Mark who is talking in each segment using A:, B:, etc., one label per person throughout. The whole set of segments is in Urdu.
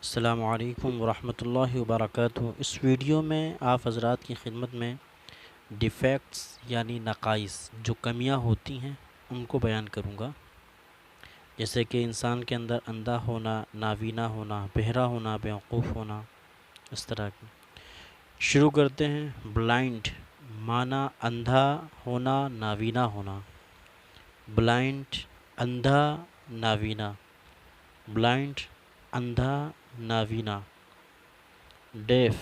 A: السلام علیکم ورحمۃ اللہ وبرکاتہ۔ اس ویڈیو میں آپ حضرات کی خدمت میں ڈیفیکٹس یعنی نقائص جو کمیاں ہوتی ہیں ان کو بیان کروں گا، جیسے کہ انسان کے اندر اندھا ہونا، نابینا ہونا، بہرا ہونا، بیوقوف ہونا، اس طرح کی۔ شروع کرتے ہیں۔ بلائنڈ معنی اندھا ہونا، نابینا ہونا۔ بلائنڈ اندھا، نابینا۔ بلائنڈ اندھا، نابینا۔ ڈیف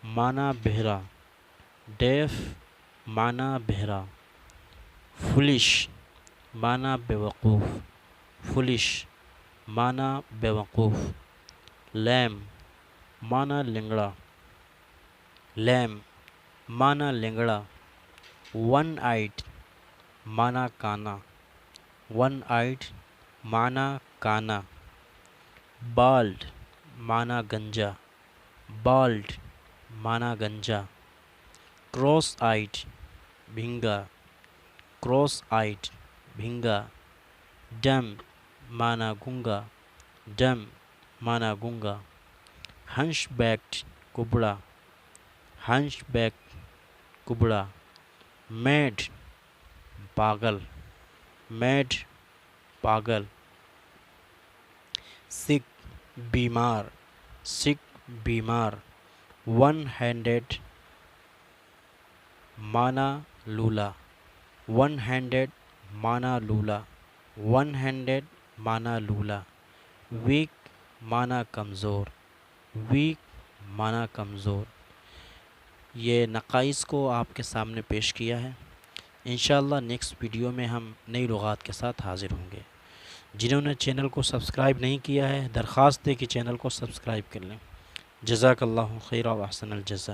A: معنی بہرا، ڈیف معنی بہرا۔ فلش معنی بیوقوف، فلش معنی بیوقوف۔ لیم معنی لنگڑا، لیم معنی لنگڑا۔ ون آئٹ معنی کانا، ون آئٹ معنی کانا۔ بالڈ معنی گنجا، بالڈ معنی گنجا۔ کراس آئٹ بھنگا، کراس آئٹ بھنگا۔ ڈم معنی گنگا، ڈم معنی گنگا۔ ہنچ بیکڈ کبڑا، ہنچ بیکڈ کبڑا۔ میڈ پاگل، میڈ پاگل۔ سک بیمار، سک بیمار۔ ون ہینڈڈ معنی لولا، ون ہینڈڈ معنی لولا، ون ہینڈڈ معنی لولا۔ ویک معنی کمزور، ویک معنی کمزور۔ یہ نقائص کو آپ کے سامنے پیش کیا ہے۔ انشاءاللہ نیکسٹ ویڈیو میں ہم نئی لغات کے ساتھ حاضر ہوں گے۔ جنہوں نے چینل کو سبسکرائب نہیں کیا ہے، درخواست ہے کہ چینل کو سبسکرائب کر لیں۔ جزاک اللہ خیر و احسن الجزا۔